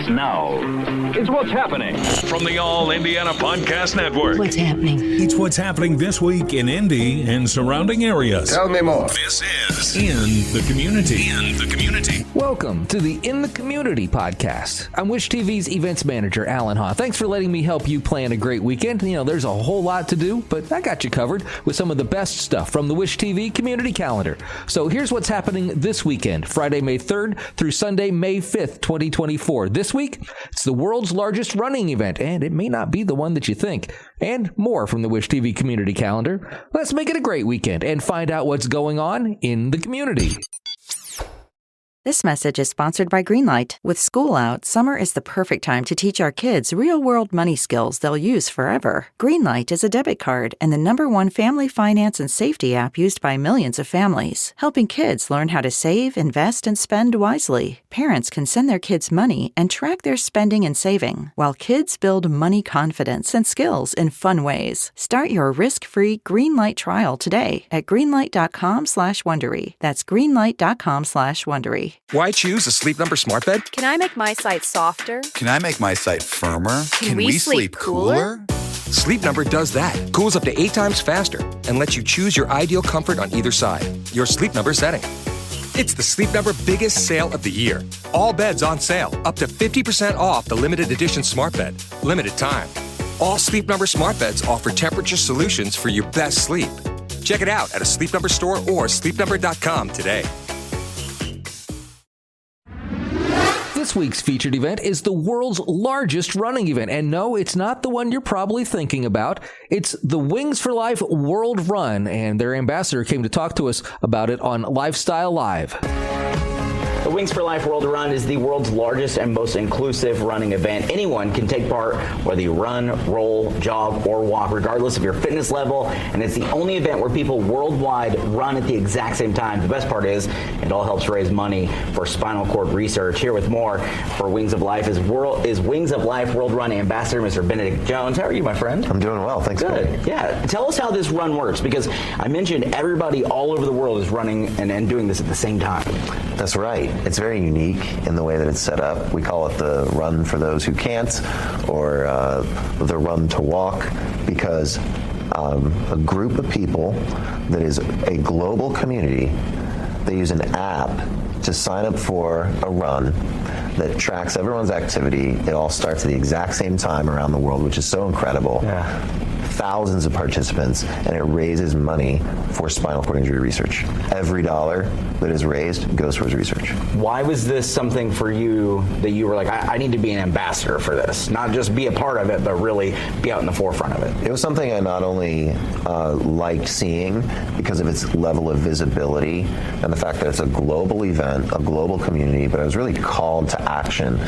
starts now. It's What's Happening from the All Indiana Podcast Network. What's happening? It's what's happening this week in Indy and surrounding areas. Tell me more. This is In the Community. In the Community. Welcome to the In the Community podcast. I'm Wish TV's events manager, Allan Haw. Thanks for letting me help you plan a great weekend. You know, there's a whole lot to do, but I got you covered with some of the best stuff from the Wish TV community calendar. So here's what's happening this weekend, Friday, May 3rd through Sunday, May 5th, 2024. This week, it's the world's largest running event, and it may not be the one that you think. And more from the Wish TV community calendar. Let's make it a great weekend and find out what's going on in the community. This message is sponsored by Greenlight. With school out, summer is the perfect time to teach our kids real-world money skills they'll use forever. Greenlight is a debit card and the #1 family finance and safety app used by millions of families, helping kids learn how to save, invest, and spend wisely. Parents can send their kids money and track their spending and saving, while kids build money confidence and skills in fun ways. Start your risk-free Greenlight trial today at greenlight.com/Wondery. That's greenlight.com/Wondery. Why choose a Sleep Number smart bed? Can I make my site softer? Can I make my site firmer? Can we sleep cooler? Sleep Number does that. Cools up to 8 times faster and lets you choose your ideal comfort on either side. Your Sleep Number setting. It's the Sleep Number biggest sale of the year. All beds on sale, up to 50% off the limited edition smart bed. Limited time. All Sleep Number smart beds offer temperature solutions for your best sleep. Check it out at a Sleep Number store or sleepnumber.com today. This week's featured event is the world's largest running event. And no, it's not the one you're probably thinking about. It's the Wings for Life World Run, and their ambassador came to talk to us about it on Lifestyle Live. The Wings for Life World Run is the world's largest and most inclusive running event. Anyone can take part, whether you run, roll, jog, or walk, regardless of your fitness level. And it's the only event where people worldwide run at the exact same time. The best part is it all helps raise money for spinal cord research. Here with more for Wings of Life is Wings of Life World Run Ambassador, Mr. Benedict Jones. How are you, my friend? I'm doing well. Thanks. Good. Yeah. Tell us how this run works, because I mentioned everybody all over the world is running and doing this at the same time. That's right. It's very unique in the way that it's set up. We call it the Run for Those Who Can't, or the Run to Walk, because a group of people that is a global community, they use an app to sign up for a run that tracks everyone's activity. It all starts at the exact same time around the world, which is so incredible. Yeah. Thousands of participants, and it raises money for spinal cord injury research. Every dollar that is raised goes towards research. Why was this something for you that you were like, I need to be an ambassador for this? Not just be a part of it, but really be out in the forefront of it. It was something I not only liked seeing because of its level of visibility and the fact that it's a global event, a global community, but I was really called to action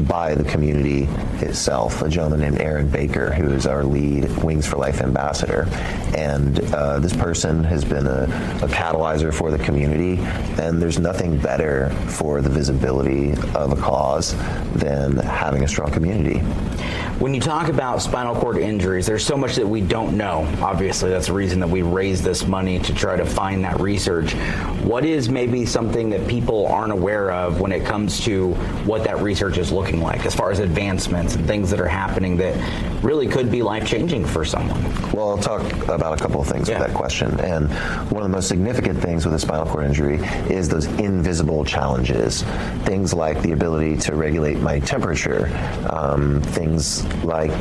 by the community itself. A gentleman named Aaron Baker, who is our lead Wings for Life ambassador, and this person has been a catalyzer for the community, and there's nothing better for the visibility of a cause than having a strong community. When you talk about spinal cord injuries, there's so much that we don't know. Obviously, that's the reason that we raise this money, to try to find that research. What is maybe something that people aren't aware of when it comes to what that research is looking like, as far as advancements and things that are happening that really could be life-changing for someone? Well, I'll talk about a couple of things with that question. And one of the most significant things with a spinal cord injury is those invisible challenges. Things like the ability to regulate my temperature, things like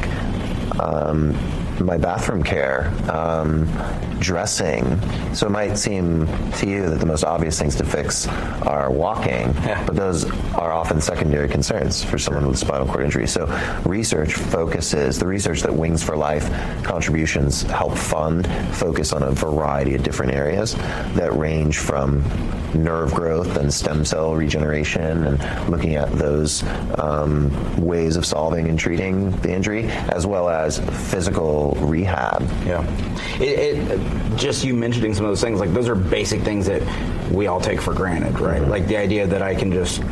my bathroom care, dressing. So it might seem to you that the most obvious things to fix are walking, but those are often secondary concerns for someone with spinal cord injury. So research focuses, the research that Wings for Life contributions help fund, focus on a variety of different areas that range from nerve growth and stem cell regeneration, and looking at those ways of solving and treating the injury, as well as physical rehab. Yeah. Just you mentioning some of those things, like those are basic things that we all take for granted, right? Like the idea that I can just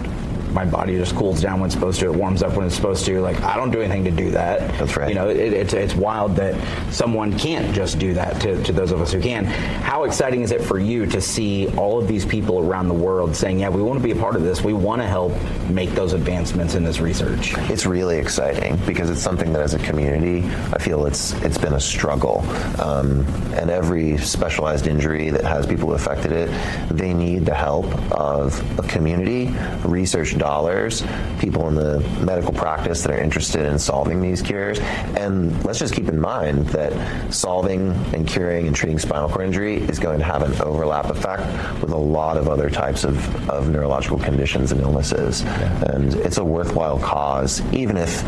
my body just cools down when it's supposed to, it warms up when it's supposed to. Like, I don't do anything to do that. That's right. You know, it's wild that someone can't just do that to those of us who can. How exciting is it for you to see all of these people around the world saying, yeah, we want to be a part of this. We want to help make those advancements in this research? It's really exciting because it's something that as a community, I feel it's been a struggle. And every specialized injury that has people who affected it, they need the help of a community, research dollars, people in the medical practice that are interested in solving these cures. And let's just keep in mind that solving and curing and treating spinal cord injury is going to have an overlap effect with a lot of other types of neurological conditions and illnesses. Yeah. And it's a worthwhile cause, even if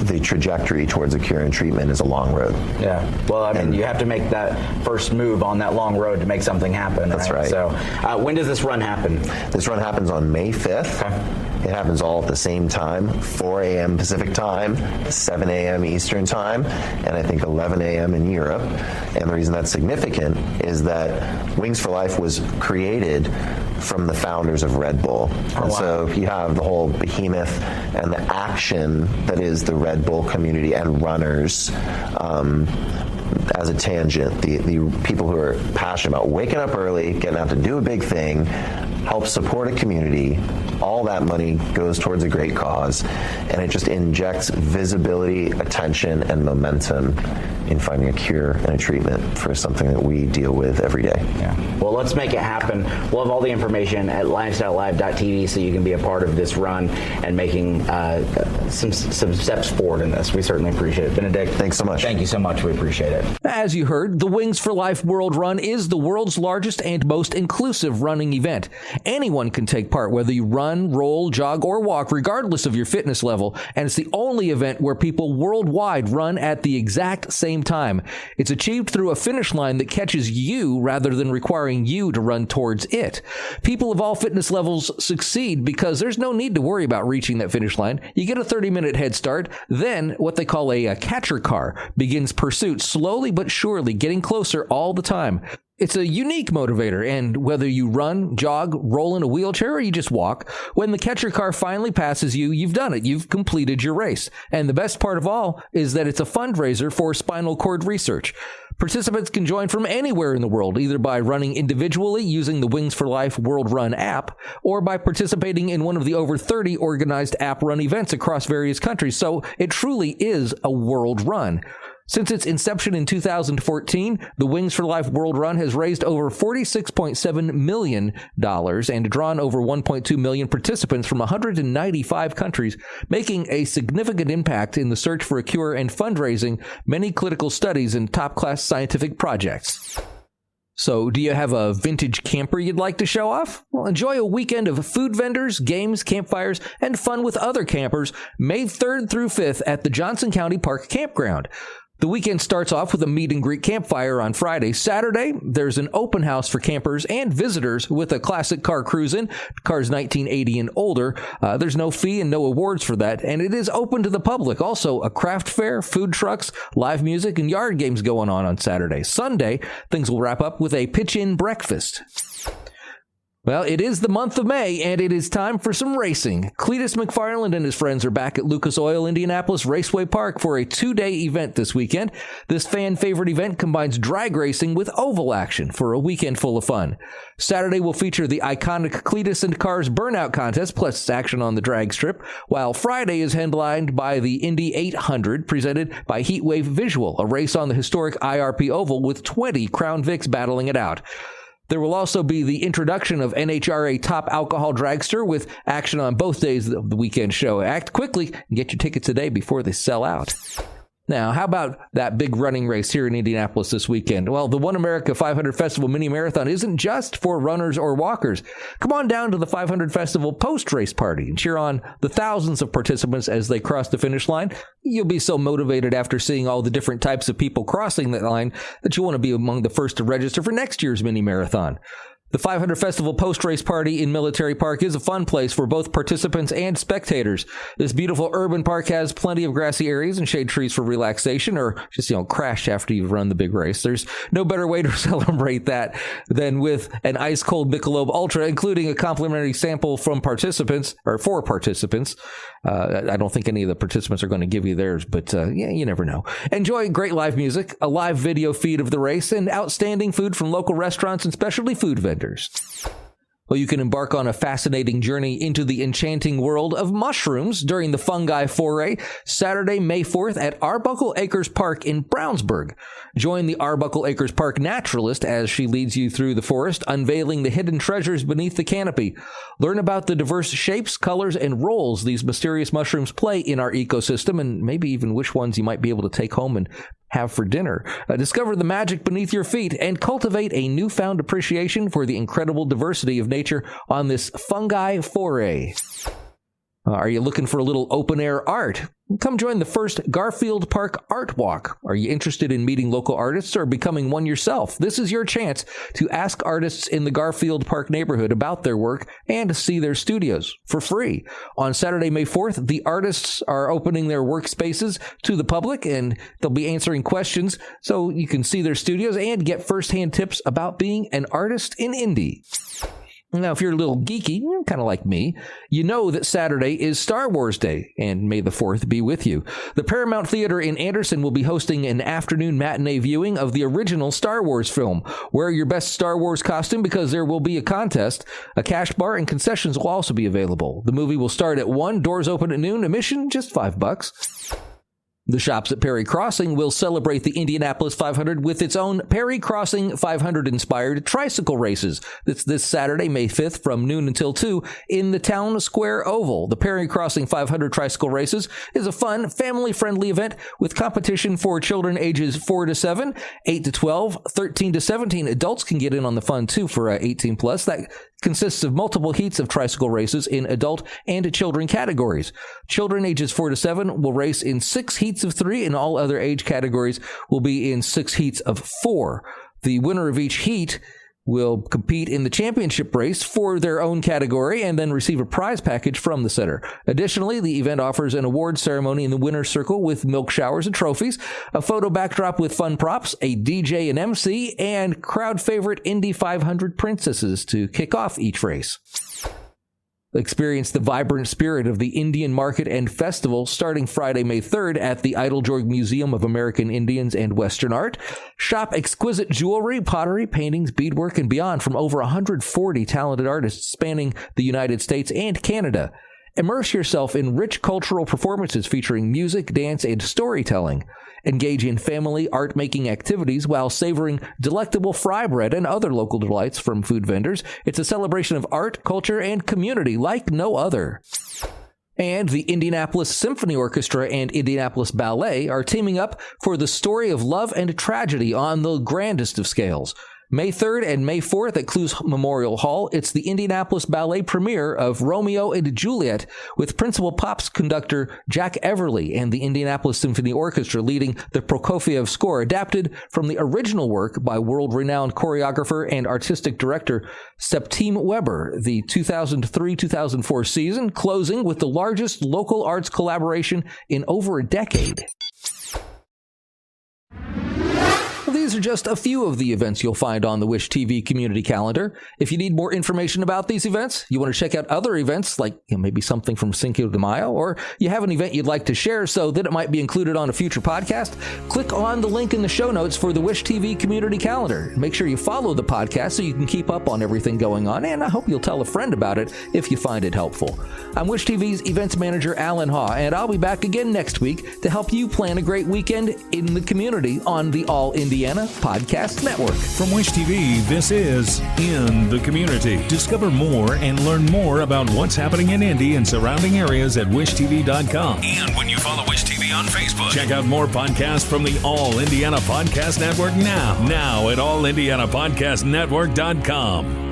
the trajectory towards a cure and treatment is a long road. Yeah. Well, I mean, you have to make that first move on that long road to make something happen. That's right. So when does this run happen? This run happens on May 5th. Okay. It happens all at the same time, 4 a.m. Pacific time, 7 a.m. Eastern time, and I think 11 a.m. in Europe. And the reason that's significant is that Wings for Life was created from the founders of Red Bull. And so you have the whole behemoth and the action that is the Red Bull community and runners. As a tangent, the people who are passionate about waking up early, getting out to do a big thing, help support a community, all that money goes towards a great cause, and it just injects visibility, attention, and momentum in finding a cure and a treatment for something that we deal with every day. Yeah. Well, let's make it happen. We'll have all the information at lifestylelive.tv so you can be a part of this run and making some steps forward in this. We certainly appreciate it. Benedict, thanks so much. Thank you so much. We appreciate it. As you heard, the Wings for Life World Run is the world's largest and most inclusive running event. Anyone can take part, whether you run, roll, jog, or walk, regardless of your fitness level. And it's the only event where people worldwide run at the exact same time. It's achieved through a finish line that catches you rather than requiring you to run towards it. People of all fitness levels succeed because there's no need to worry about reaching that finish line. You get a 30-minute head start. Then what they call a catcher car begins pursuit, slowly but surely, getting closer all the time. It's a unique motivator, and whether you run, jog, roll in a wheelchair, or you just walk, when the catcher car finally passes you, you've done it. You've completed your race. And the best part of all is that it's a fundraiser for spinal cord research. Participants can join from anywhere in the world, either by running individually using the Wings for Life World Run app, or by participating in one of the over 30 organized app run events across various countries. So it truly is a world run. Since its inception in 2014, the Wings for Life World Run has raised over $46.7 million and drawn over 1.2 million participants from 195 countries, making a significant impact in the search for a cure and fundraising many clinical studies and top-class scientific projects. So, do you have a vintage camper you'd like to show off? Well, enjoy a weekend of food vendors, games, campfires, and fun with other campers May 3rd through 5th at the Johnson County Park Campground. The weekend starts off with a meet and greet campfire on Friday. Saturday, there's an open house for campers and visitors with a classic car cruise-in, cars 1980 and older. There's no fee and no awards for that, and it is open to the public. Also, a craft fair, food trucks, live music, and yard games going on Saturday. Sunday, things will wrap up with a pitch-in breakfast. Well, it is the month of May, and it is time for some racing. Cleetus McFarland and his friends are back at Lucas Oil Indianapolis Raceway Park for a 2-day event this weekend. This fan-favorite event combines drag racing with oval action for a weekend full of fun. Saturday will feature the iconic Cleetus and Cars Burnout contest, plus action on the drag strip, while Friday is headlined by the Indy 800, presented by Heatwave Visual, a race on the historic IRP Oval with 20 Crown Vics battling it out. There will also be the introduction of NHRA Top Alcohol Dragster with action on both days of the weekend show. Act quickly and get your tickets today before they sell out. Now, how about that big running race here in Indianapolis this weekend? Well, the One America 500 Festival Mini Marathon isn't just for runners or walkers. Come on down to the 500 Festival post-race party and cheer on the thousands of participants as they cross the finish line. You'll be so motivated after seeing all the different types of people crossing that line that you want to be among the first to register for next year's mini marathon. The 500 Festival post-race party in Military Park is a fun place for both participants and spectators. This beautiful urban park has plenty of grassy areas and shade trees for relaxation or just, crash after you've run the big race. There's no better way to celebrate that than with an ice-cold Michelob Ultra, including a complimentary sample from participants, or for participants. I don't think any of the participants are going to give you theirs, but you never know. Enjoy great live music, a live video feed of the race, and outstanding food from local restaurants and specialty food vendors. Well, you can embark on a fascinating journey into the enchanting world of mushrooms during the Fungi Foray, Saturday, May 4th at Arbuckle Acres Park in Brownsburg. Join the Arbuckle Acres Park naturalist as she leads you through the forest, unveiling the hidden treasures beneath the canopy. Learn about the diverse shapes, colors, and roles these mysterious mushrooms play in our ecosystem, and maybe even which ones you might be able to take home and have for dinner. Discover the magic beneath your feet and cultivate a newfound appreciation for the incredible diversity of nature on this Fungi Foray. Are you looking for a little open-air art? Come join the first Garfield Park Art Walk. Are you interested in meeting local artists or becoming one yourself? This is your chance to ask artists in the Garfield Park neighborhood about their work and see their studios for free. On Saturday, May 4th, the artists are opening their workspaces to the public, and they'll be answering questions so you can see their studios and get firsthand tips about being an artist in Indy. Now, if you're a little geeky, kind of like me, you know that Saturday is Star Wars Day, and May the 4th be with you. The Paramount Theater in Anderson will be hosting an afternoon matinee viewing of the original Star Wars film. Wear your best Star Wars costume because there will be a contest. A cash bar and concessions will also be available. The movie will start at 1, doors open at noon, admission just $5. The shops at Perry Crossing will celebrate the Indianapolis 500 with its own Perry Crossing 500-inspired tricycle races. It's this Saturday, May 5th, from noon until 2 in the Town Square Oval. The Perry Crossing 500 tricycle races is a fun, family-friendly event with competition for children ages 4 to 7, 8 to 12, 13 to 17. Adults can get in on the fun, too, for 18 plus. That consists of multiple heats of tricycle races in adult and children categories. Children ages 4 to 7 will race in 6 heats of 3, and all other age categories will be in 6 heats of 4. The winner of each heat will compete in the championship race for their own category and then receive a prize package from the center. Additionally, the event offers an awards ceremony in the winner's circle with milk showers and trophies, a photo backdrop with fun props, a DJ and MC, and crowd favorite Indy 500 princesses to kick off each race. Experience the vibrant spirit of the Indian Market and Festival starting Friday, May 3rd at the Idlejoy Museum of American Indians and Western Art. Shop exquisite jewelry, pottery, paintings, beadwork, and beyond from over 140 talented artists spanning the United States and Canada. Immerse yourself in rich cultural performances featuring music, dance, and storytelling. Engage in family art-making activities while savoring delectable fry bread and other local delights from food vendors. It's a celebration of art, culture, and community like no other. And the Indianapolis Symphony Orchestra and Indianapolis Ballet are teaming up for the story of love and tragedy on the grandest of scales. May 3rd and May 4th at Clues Memorial Hall, it's the Indianapolis Ballet premiere of Romeo and Juliet with Principal Pop's conductor Jack Everly and the Indianapolis Symphony Orchestra leading the Prokofiev score, adapted from the original work by world-renowned choreographer and artistic director Septime Weber. The 2003-2004 season closing with the largest local arts collaboration in over a decade. These are just a few of the events you'll find on the Wish TV community calendar. If you need more information about these events, you want to check out other events like maybe something from Cinco de Mayo, or you have an event you'd like to share so that it might be included on a future podcast, click on the link in the show notes for the Wish TV community calendar. Make sure you follow the podcast so you can keep up on everything going on, and I hope you'll tell a friend about it if you find it helpful. I'm Wish TV's events manager, Allan Haw, and I'll be back again next week to help you plan a great weekend in the community on the All Indiana Podcast Network. From Wish TV, this is In the Community. Discover more and learn more about what's happening in Indy and surrounding areas at wishtv.com. And when you follow Wish TV on Facebook. Check out more podcasts from the All Indiana Podcast Network now at allindianapodcastnetwork.com.